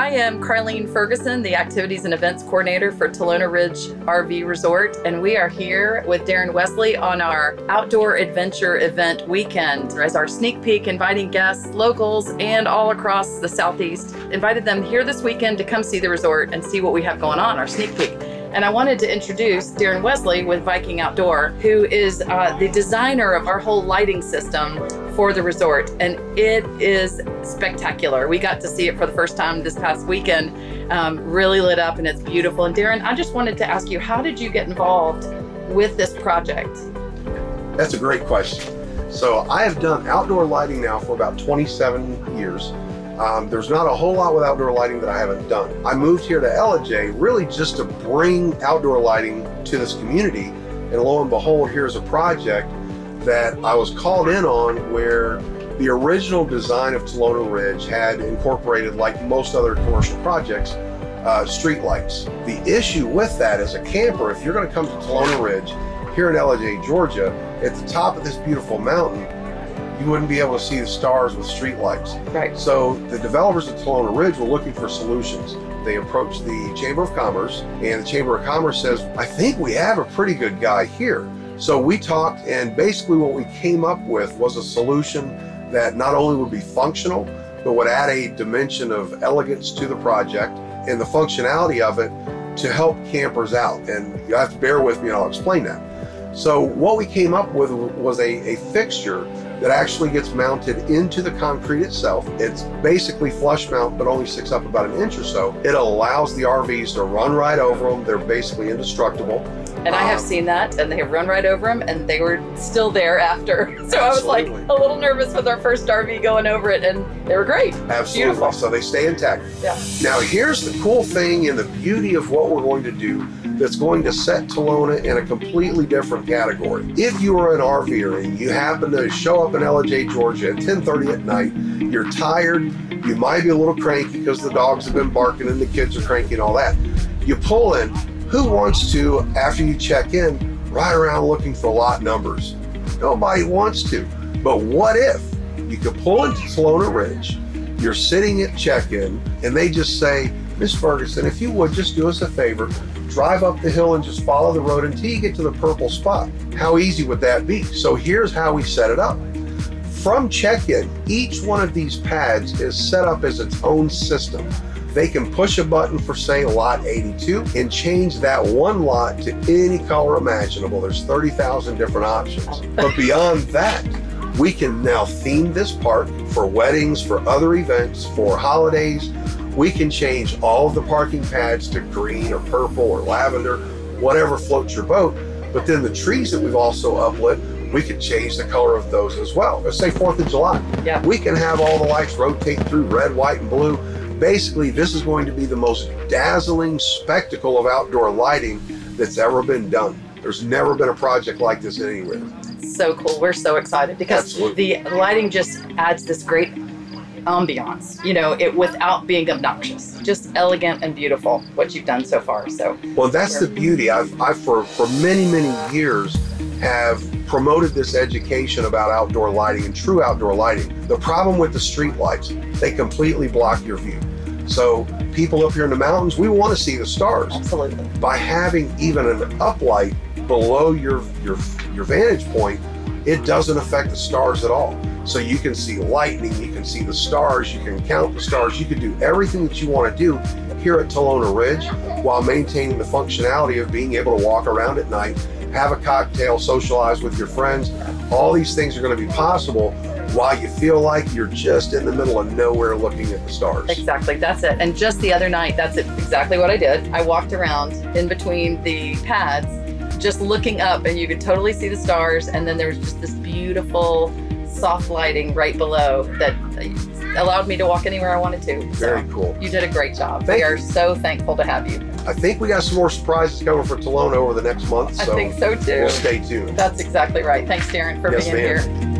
I am Carlene Ferguson, the Activities and Events Coordinator for Talona Ridge RV Resort, and we are here with Darren Wesley on our Outdoor Adventure Event weekend as our sneak peek, inviting guests, locals, and all across the Southeast. Invited them here this weekend to come see the resort and see what we have going on, our sneak peek. And I wanted to introduce Darren Wesley with Viking Outdoor, who is the designer of our whole lighting system for the resort, and it is spectacular. We got to see it for the first time this past weekend, really lit up, and it's beautiful. And Darren, I just wanted to ask you, how did you get involved with this project? That's a great question. So I have done outdoor lighting now for about 27 years. There's not a whole lot with outdoor lighting that I haven't done. I moved here to Ellijay really just to bring outdoor lighting to this community, and lo and behold, here's a project that I was called in on where the original design of Talona Ridge had incorporated, like most other commercial projects, street lights. The issue with that as a camper, if you're going to come to Talona Ridge here in Ellijay, Georgia, at the top of this beautiful mountain, you wouldn't be able to see the stars with street lights. Right. So the developers at Talona Ridge were looking for solutions. They approached the Chamber of Commerce, and the Chamber of Commerce says, I think we have a pretty good guy here. So we talked, and basically what we came up with was a solution that not only would be functional, but would add a dimension of elegance to the project and the functionality of it to help campers out. And you have to bear with me and I'll explain that. So what we came up with was a fixture that actually gets mounted into the concrete itself. It's basically flush mount, but only sticks up about an inch or so. It allows the RVs to run right over them. They're basically indestructible. And I have seen that, and they have run right over them, and they were still there after. So I was like a little nervous with our first RV going over it, and they were great. Absolutely. Beautiful. So they stay intact. Yeah. Now here's the cool thing and the beauty of what we're going to do that's going to set Talona in a completely different category. If you are an RVer and you happen to show up in Ellijay, Georgia at 10:30 at night, you're tired, you might be a little cranky because the dogs have been barking and the kids are cranky and all that. You pull in. Who wants to, after you check in, ride around looking for lot numbers? Nobody wants to. But what if you could pull into Talona Ridge, you're sitting at check-in, and they just say, Miss Ferguson, if you would just do us a favor, drive up the hill and just follow the road until you get to the purple spot. How easy would that be? So here's how we set it up. From check-in, each one of these pads is set up as its own system. They can push a button for, say, lot 82 and change that one lot to any color imaginable. There's 30,000 different options. But beyond that, we can now theme this park for weddings, for other events, for holidays. We can change all of the parking pads to green or purple or lavender, whatever floats your boat. But then the trees that we've also uplit, we could change the color of those as well. Let's say 4th of July. Yeah. We can have all the lights rotate through red, white, and blue. Basically, this is going to be the most dazzling spectacle of outdoor lighting that's ever been done. There's never been a project like this anywhere. So cool. We're so excited because Absolutely. the lighting just adds this great ambiance, you know, it without being obnoxious. Just elegant and beautiful, what you've done so far. So well, that's the beauty. I've for many years have promoted this education about outdoor lighting and true outdoor lighting. The problem with the street lights, they completely block your view. So people up here in the mountains, we want to see the stars. Absolutely. By having even an uplight below your vantage point, it doesn't affect the stars at all. So you can see lightning, you can see the stars, you can count the stars, you can do everything that you want to do here at Talona Ridge while maintaining the functionality of being able to walk around at night, have a cocktail, socialize with your friends. All these things are going to be possible while you feel like you're just in the middle of nowhere looking at the stars. Exactly, that's it. And just the other night, that's exactly what I did. I walked around in between the pads, just looking up, and you could totally see the stars. And then there was just this beautiful soft lighting right below that allowed me to walk anywhere I wanted to. Very cool. You did a great job. Thank we are you. so thankful to have you. I think we got some more surprises coming for Talona over the next month. I think so too. We'll stay tuned. That's exactly right. Thanks, Darren, for Yes, being ma'am. here.